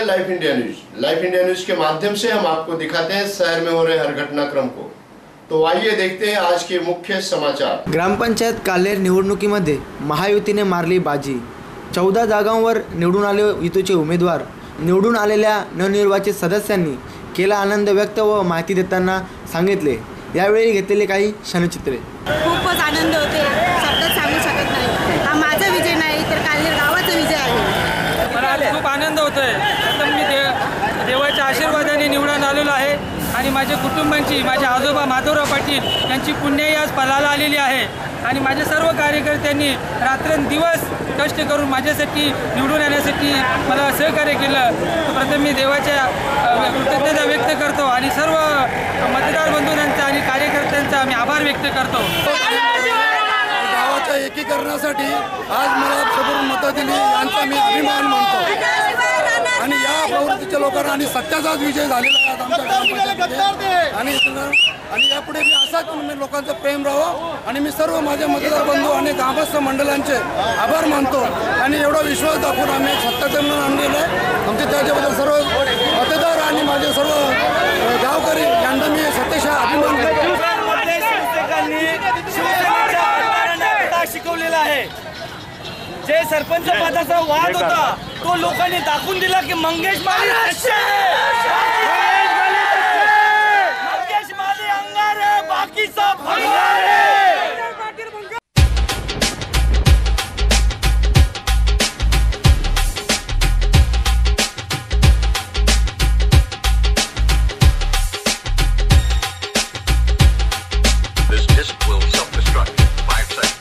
Life India news. Life India news के माध्यम से हम आपको दिखाते हैं शहर में हो रहे हर घटनाक्रम को। तो आइए देखते हैं आज के मुख्य समाचार। ग्रामपंचायत कालेर निवडणुकीमध्ये महायुतीने मारली बाजी। 14 जागांवर निवडून आले युतीचे उमेदवार। निवडून आलेल्या नवनिर्वाचित सदस्यांनी केला आनंद व्यक्त व माहिती देताना सांगितले। यावेळी घेतलेले काही क्षणचित्रे। खूपच आनंद होते, शब्दात सांगू शकत नाही। हा माझा विजय नाही तर कालेर गावाचा विजय आहे। मला आज खूप आनंद होतोय। एकदम मी देवाच्या आशीर्वादाने निवडून आलेलो आहे आणि माझ्या कुटुंबांची, माझे आजोबा माधवराव पाटील यांची पुण्याई आज पलाला आलेली आहे आणि माझे सर्व कार्यकर्त्यांनी रात्रंदिवस कष्ट करून माझ्यासाठी निवडून येण्यासाठी मला सहकार्य केलं। प्रथम मी देवाच्या कृतज्ञता व्यक्त करतो आणि सर्व मतदार बंधूंचा आणि कार्यकर्त्यांचा मी आभार व्यक्त करतो। गावाच्या एकीकरणासाठी आज मला समोरून मतं दिली यांचा मी अभिमान मानतो आणि या प्रवृत्तीच्या लोकांना आणि सत्याचाच विजय झालेला आहे आमच्या आणि यापुढे मी असाच लोकांचं प्रेम राहावं आणि मी सर्व माझे मतदार बंधू आणि ग्रामस्थ मंडळांचे आभार मानतो आणि एवढा विश्वास दाखवून आम्ही सत्याचं आणलेलं आहे। आमचे त्याच्याबद्दल सर्व मतदार आणि माझे सर्व गावकरी यांना मी सत्यशः अभिमान करतो। शिकवलेला आहे। जे सरपंच पदाचा वाद होता तो लोकांनी दाखवून दिला की मंगेश माळी अंगार आहे, बाकीचा भंगार आहे। This disc will self-destruct in 5 seconds.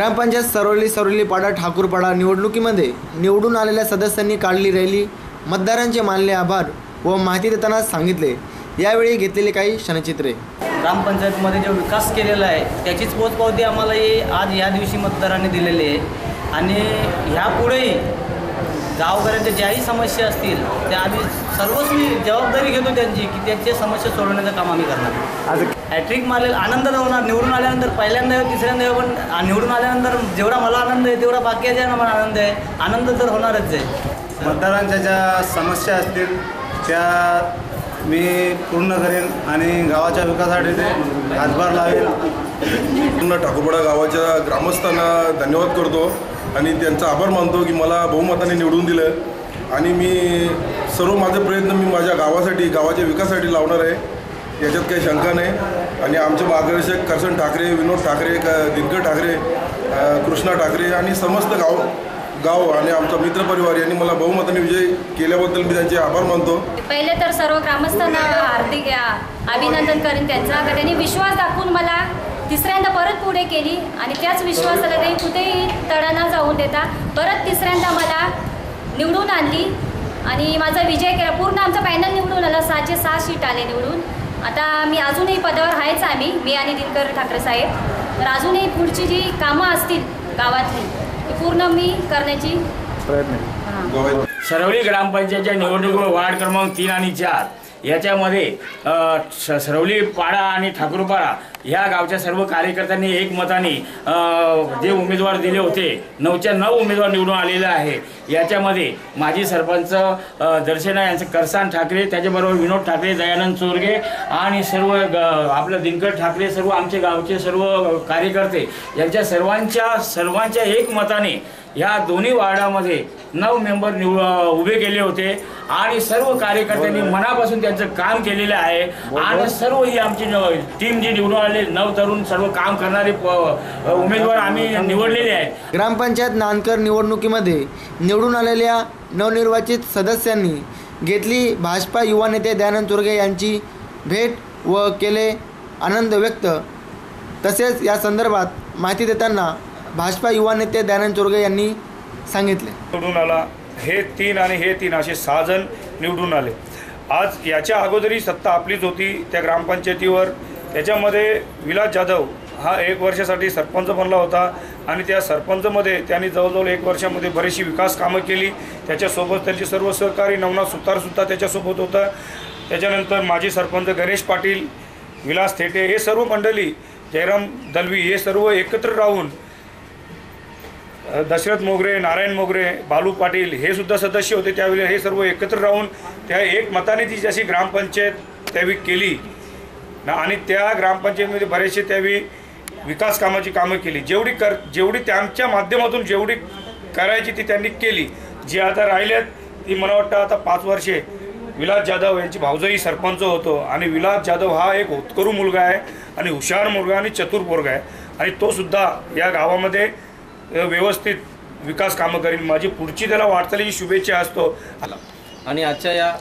ग्रामपंचायत सरवली पाडा ठाकूरपाडा निवडणुकीमध्ये निवडून आलेल्या सदस्यांनी काढली रॅली, मतदारांचे मानले आभार व माहिती देताना सांगितले. यावेळी घेतलेले काही क्षणचित्रे. ग्रामपंचायतमध्ये जो विकास केलेला आहे त्याचीच पोचपावती आम्हाला आज या दिवशी मतदारांनी दिलेली आहे आणि ह्यापुढेही गावकऱ्यांच्या ज्याही समस्या असतील त्या आम्ही सर्वस्वी जबाबदारी घेतो त्यांची की त्यांच्या समस्या सोडवण्याचं काम आम्ही करणार. आज हॅट्रिक मारलेला आनंद होणार. निवडून आल्यानंतर पहिल्यांदा तिसऱ्यांदा पण निवडून आल्यानंतर जेवढा मला आनंद आहे तेवढा बाकीच्या मला आनंद आहे. आनंद तर होणारच आहे. मतदारांच्या ज्या समस्या असतील त्या मी पूर्ण करेन आणि गावाच्या विकासासाठी ते हातभार लावेल. पूर्ण ठाकूरपाडा गावाच्या ग्रामस्थांना धन्यवाद करतो आणि त्यांचा आभार मानतो की मला बहुमताने निवडून दिलं आणि मी सर्व माझे प्रयत्न मी माझ्या गावासाठी गावाच्या विकासासाठी लावणार आहे, याच्यात काही शंका नाही. आणि आमचे मार्गदर्शक करसन ठाकरे, विनोद ठाकरे, दिनकर ठाकरे, कृष्णा ठाकरे आणि समस्त गाव आणि आमचा मित्रपरिवार यांनी मला बहुमताने विजय केल्याबद्दल मी त्यांचे आभार मानतो. पहिले तर सर्व ग्रामस्थांना हार्दिक अभिनंदन करेन त्यांचा. त्यांनी विश्वास दाखवून मला तिसऱ्यांदा परत पुढे केली आणि त्याच विश्वासाला काही कुठेही तडा न जाऊन देता परत तिसऱ्यांदा मला निवडून आणली आणि माझा विजय केला. पूर्ण आमचा पॅनल निवडून आला. 6 सीट आले निवडून. आता मी अजूनही पदावर आहेच मी आणि दिनकर ठाकरे साहेब. तर अजूनही पुढची जी कामं असतील गावातली ती पूर्ण मी करण्याची प्रयत्न. सरवली ग्रामपंचायतच्या निवडणुकीवर वार्ड क्रमांक 3 आणि 4 याच्यामध्ये सरवली पाडा आणि ठाकूरपाडा ह्या गावच्या सर्व कार्यकर्त्यांनी एकमताने जे उमेदवार दिले होते 9च्या 9 उमेदवार निवडून आलेले आहे. याच्यामध्ये माजी सरपंच दर्शना यांचे करसान ठाकरे, त्याच्याबरोबर विनोद ठाकरे, दयानंद चोरगे आणि सर्व आपलं दिनकर ठाकरे, सर्व आमचे गावचे सर्व कार्यकर्ते यांच्या सर्वांच्या एकमताने ह्या दोन्ही वार्डामध्ये 9 मेंबर उभे केले होते आणि सर्व कार्यकर्त्यांनी मनापासून त्यांचं काम केलेलं आहे आणि सर्व ही आमची टीम जी निवडून आले 9 तरुण सर्व काम करणारे उमेदवार आम्ही निवडलेले आहेत. ग्रामपंचायत नानकर निवडणुकीमध्ये निवडून आलेल्या नवनिर्वाचित सदस्यांनी घेतली भाजपा युवा नेते दयानंद चोरगे यांची भेट व केले आनंद व्यक्त. तसेच या संदर्भात माहिती देताना भाजपा युवा नेते दयानंद चोरगे यांनी सांगितले. निवडून आला हे 3 आणि हे 3 असे 6 जण निवडून आले. आज याच्या अगोदरही सत्ता आपलीच होती त्या ग्रामपंचायतीवर. त्याच्यामध्ये विलास जाधव हा 1 वर्षासाठी सरपंच बनला होता आणि त्या सरपंचमध्ये त्यांनी जवळजवळ 1 वर्षामध्ये बरीचशी विकास कामं केली. त्याच्यासोबत त्यांचे सर्व सहकारी नवनाथ सुतारसुद्धा त्याच्यासोबत होता. त्याच्यानंतर माजी सरपंच गणेश पाटील, विलास थेटे हे सर्व मंडळी, जयराम दलवी हे सर्व एकत्र राहून, दशरथ मोगरे, नारायण मोगरे, बालू पाटील हे सुद्धा सदस्य होते त्यावेळी. हे सर्व एकत्र राहून त्या एक मताने ती जशी ग्रामपंचायत त्यावेळी केली आणि त्या ग्रामपंचायतीमध्ये बरेचसे त्यावेळी विकास कामं केली. जेवढी त्यांच्या माध्यमातून जेवढी करायची ती त्यांनी केली. जी आता राहिल्यात ती मला वाटतं आता 5 वर्षे विलास जाधव यांची भाऊजाई सरपंच होतो आणि विलास जाधव हा एक होतकरू मुलगा आहे आणि हुशार मुलगा आणि चतुर पोरगा आहे आणि तो सुद्धा या गावामध्ये व्यवस्थित विकास कामं करीन. माझी पुढची त्याला वाटचालीची शुभेच्छा असतो. आणि आजच्या या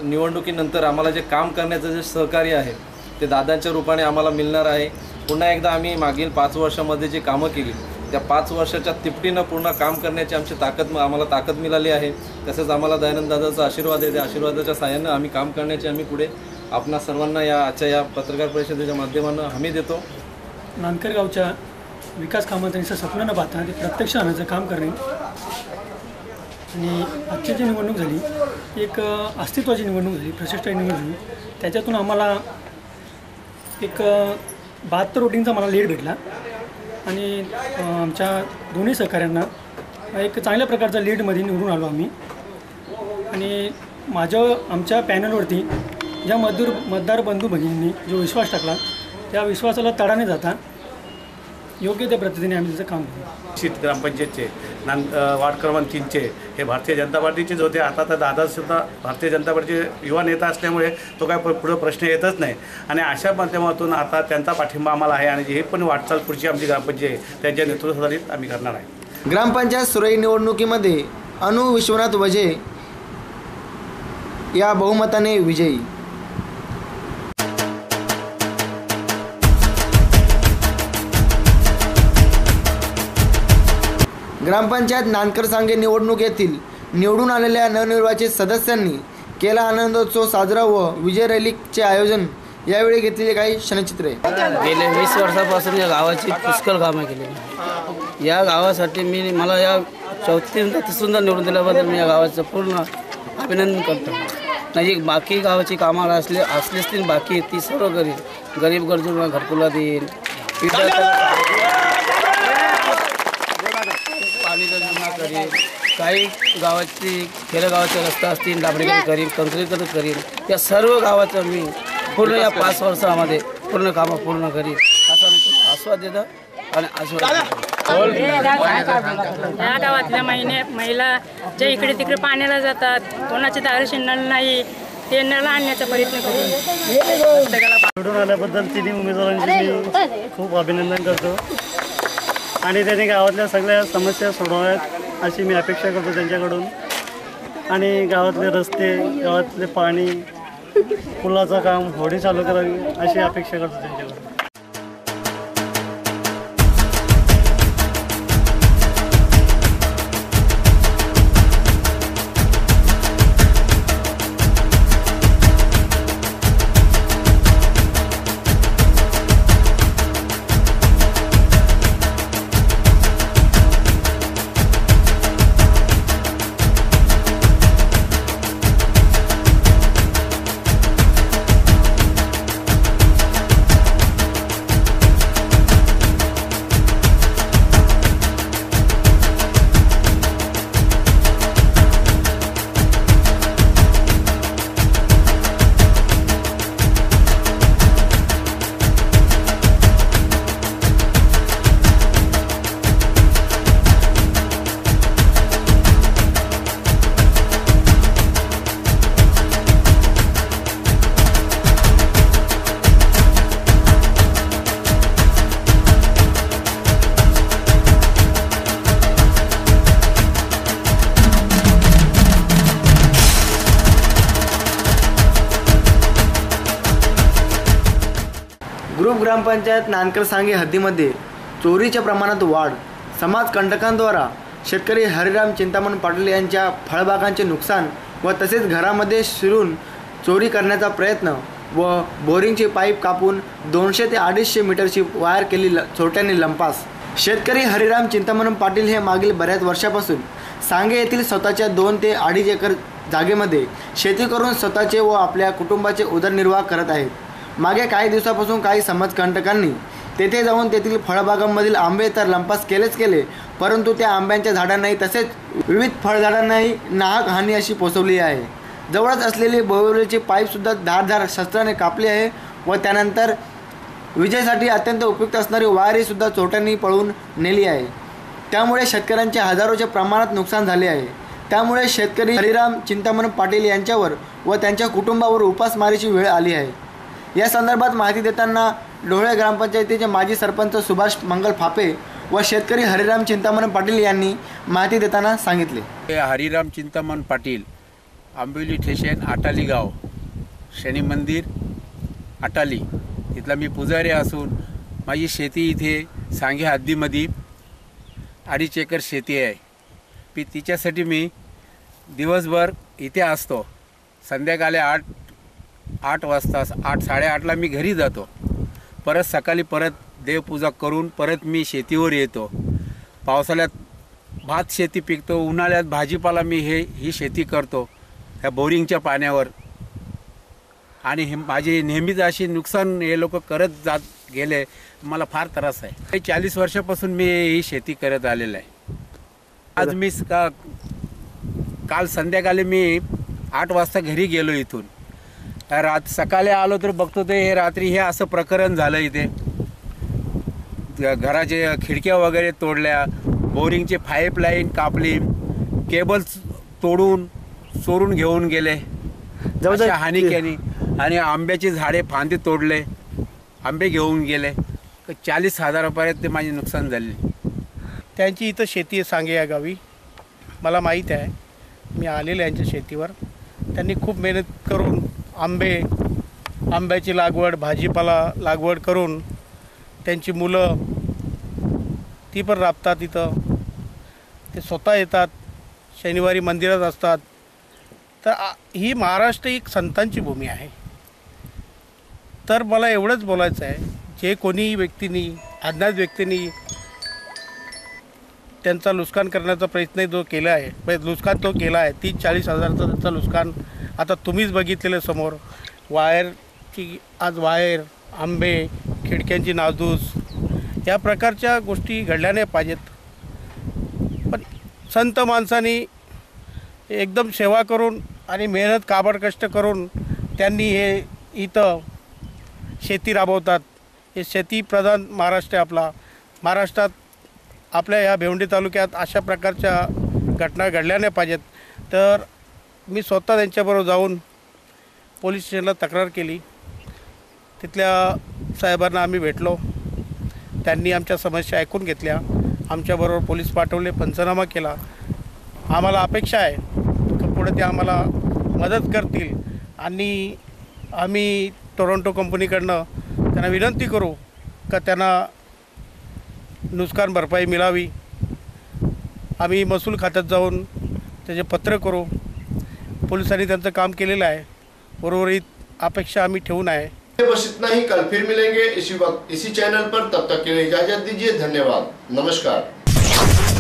निवडणुकीनंतर आम्हाला जे काम करण्याचं जे सहकार्य आहे ते दादांच्या रूपाने आम्हाला मिळणार आहे. पुन्हा एकदा आम्ही मागील 5 वर्षामध्ये जे कामं केली त्या 5 वर्षाच्या तिपटीनं पूर्ण काम करण्याची आम्हाला ताकद मिळाली आहे. तसेच आम्हाला दयानंद दादाचा आशीर्वाद आहे. त्या आशीर्वादाच्या साहाय्यानं आम्ही काम करण्याची आम्ही पुढे आपणा सर्वांना आजच्या या पत्रकार परिषदेच्या माध्यमातून हमी देतो. नानकर गावच्या विकास कामात त्यांचं स्वप्न न पाहता ते प्रत्यक्ष आणायचं काम करणे आणि आजची जी निवडणूक झाली एक अस्तित्वाची निवडणूक झाली, प्रतिष्ठाची निवडणूक झाली. त्याच्यातून आम्हाला एक 72 वोटिंगचा मला लीड भेटला आणि आमच्या दोन्ही सहकाऱ्यांना एक चांगल्या प्रकारचा लीडमध्ये निवडून आलो आम्ही. आणि आमच्या पॅनलवरती ज्या मतदार बंधू भगिनींनी जो विश्वास टाकला त्या विश्वासाला तडा न जाता योग्य त्या पद्धतीने आम्ही त्याचं काम करू. ग्रामपंचायतचे वार्ड क्रमांक 3चे हे भारतीय जनता पार्टीचेच होते. आता तर दादासुद्धा भारतीय जनता पार्टीचे युवा नेता असल्यामुळे तो काय पुढे प्रश्न येतच नाही आणि अशा माध्यमातून आता त्यांचा पाठिंबा आम्हाला आहे आणि हे पण वाटचाल पुढची आमची ग्रामपंचायत त्यांच्या नेतृत्वाखाली आम्ही करणार आहे. ग्रामपंचायत सुरई निवडणुकीमध्ये अनु विश्वनाथ वजे या बहुमताने विजयी. ग्रामपंचायत नानकर सांगे निवडणूक येथील निवडून आलेल्या नवनिर्वाचित सदस्यांनी केला आनंदोत्सव साजरा व विजय रॅलीचे आयोजन. यावेळी घेतलेले काही क्षणचित्रे. गेले 20 वर्षापासून या गावाची पुष्कळ कामं केली. या गावासाठी मला या 34 तिसऱ्यांदा निवडून दिल्याबद्दल मी या गावाचं पूर्ण अभिनंदन करतो. नाही बाकी गावाची कामं असलीच ती बाकी ती सर्व गरीब गरजूंना घरकुला देईल, पाणीचा जुना करीन, काही गावाची खेडेगावाचे रस्ता असतील डांबरीकरण करीन, कंक्रीकरण करीन. या सर्व गावाचं मी पूर्ण या 5 वर्षामध्ये पूर्ण कामं पूर्ण करीन असं मी तुम्हाला आश्वास देतो आणि आश्वास या गावातल्या महिला ज्या इकडे तिकडे पाण्याला जातात, कोणाच्या दाराशी नळ नाही, ते नळ आणण्याचा प्रयत्न करू. निवडून आल्याबद्दल तिन्ही उमेदवारांचे मी खूप अभिनंदन करतो आणि त्यांनी गावातल्या सगळ्या समस्या सोडवाव्यात अशी मी अपेक्षा करतो त्यांच्याकडून. आणि गावातले रस्ते, गावातले पाणी, पुलाचं काम, होडी चालू करावी अशी अपेक्षा करतो त्यांच्याकडून. ग्रुप ग्रामपंचायत नानकर सांगे हद्दीमध्ये चोरीच्या प्रमाणात वाढ. समाजकंटकांद्वारा शेतकरी हरिराम चिंतामण पाटील यांच्या फळबागांचे नुकसान व तसेच घरामध्ये शिरून चोरी करण्याचा प्रयत्न व बोरिंगचे पाईप कापून 200 ते 250 मीटरची वायर केली चोरट्यांनी लंपास. शेतकरी हरिराम चिंतामण पाटील हे मागील बऱ्याच वर्षापासून सांगे येथील स्वतःच्या 2 ते 2.5 एकर जागेमध्ये शेती करून स्वतःचे व आपल्या कुटुंबाचे उदरनिर्वाह करत आहेत. मागे काही दिवसापासून काही समाजकंटकांनी तेथे जाऊन तेथील फळबागांमधील आंबे तर लंपास केले, परंतु त्या आंब्यांच्या झाडांनाही तसेच विविध फळझाडांनाही नाहक हानी अशी पोचवली आहे. जवळच असलेले बोरवेलचे पाईपसुद्धा धारधार शस्त्राने कापले आहे व त्यानंतर विजेसाठी अत्यंत उपयुक्त असणारी वायरहीसुद्धा चोरट्यांनी पळवून नेली आहे. त्यामुळे शेतकऱ्यांचे हजारोच्या प्रमाणात नुकसान झाले आहे. त्यामुळे शेतकरी हरिराम चिंतामण पाटील यांच्यावर व त्यांच्या कुटुंबावर उपासमारीची वेळ आली आहे. या संदर्भात माहिती देताना ढोळे ग्रामपंचायतीचे माजी सरपंच सुभाष मंगल फापे व शेतकरी हरिराम चिंतामण पाटील यांनी माहिती देताना सांगितले. हरिराम चिंतामण पाटील, आंबिवली स्टेशन, आटाली गाव, शनी मंदिर आटाली इथला मी पुजारी असून माझी शेती इथे सांगे हद्दीमध्ये 2.5 एकर शेती आहे. तिच्यासाठी मी दिवसभर इथे असतो. संध्याकाळी 8 वाजता 8:30ला मी घरी जातो. परत सकाळी देवपूजा करून परत मी शेतीवर येतो. पावसाळ्यात भात शेती पिकतो, उन्हाळ्यात भाजीपाला मी ही शेती करतो ह्या बोरिंगच्या पाण्यावर. आणि हे माझे नेहमीच अशी नुकसान हे लोक करत जात गेले. मला फार त्रास आहे. 40 वर्षापासून मी ही शेती करत आलेलं आहे. आज मी काल संध्याकाळी मी 8 वाजता घरी गेलो इथून. सकाळी आलो तर बघतो ते हे रात्री हे असं प्रकरण झालं. इथे घराचे खिडक्या वगैरे तोडल्या, बोरिंगचे पाईपलाईन कापली, केबल्स तोडून चोरून घेऊन गेले अशा हानी केली. आणि आंब्याची झाडे फांदी तोडले, आंबे घेऊन गेले. 40,000 रुपयात ते माझे नुकसान झाले. त्यांची इथं शेती आहे सांगे या गावी. मला माहीत आहे, मी आलेलो यांच्या शेतीवर. त्यांनी खूप मेहनत करून आंब्याची लागवड, भाजीपाला लागवड करून त्यांची मुलं ती पण राबतात इथं. ते स्वतः येतात, शनिवारी मंदिरात असतात. तर ही महाराष्ट्र एक संतांची भूमी आहे. तर मला एवढंच बोलायचं आहे, जे कोणी व्यक्तींनी, अज्ञात व्यक्तींनी त्यांचा नुकसान करण्याचा प्रयत्न जो केला आहे, नुकसान तो केला आहे. 30-40 हजाराचं त्याचं नुकसान आता तुम्हीच बघितलेलं समोर. वायरची आज वायर, आंबे, खिडक्यांची नादूस या प्रकारच्या गोष्टी घडल्या नाही पाहिजेत. पण संत माणसांनी एकदम सेवा करून आणि मेहनत काबाड कष्ट करून त्यांनी हे इथं शेती राबवतात. हे शेतीप्रधान महाराष्ट्र आहे आपला. महाराष्ट्रात आपल्या ह्या भिवंडी तालुक्यात अशा प्रकारच्या घटना घडल्या नाही पाहिजेत. तर मी स्वतः त्यांच्याबरोबर जाऊन पोलीस स्टेशनला तक्रार केली. तिथल्या साहेबांना आम्ही भेटलो. त्यांनी आमच्या समस्या ऐकून घेतल्या. आमच्याबरोबर पोलीस पाठवले, पंचनामा केला. आम्हाला अपेक्षा आहे की पुढे ते आम्हाला मदत करतील आणि आम्ही टोरंटो कंपनीकडनं त्यांना विनंती करू का त्यांना नुकसान भरपाई मिळावी. आम्ही महसूल खात्यात जाऊन त्याचे पत्र करू. पोलिसांनी त्यांचं काम केलेलं आहे. उर्वरित अपेक्षा आम्ही ठेवून आहे. बस इतना ही. कल फिर मिलेंगे इसी वक्त इसी चैनल पर. तब तक के लिए इजाजत दीजिए. धन्यवाद. नमस्कार.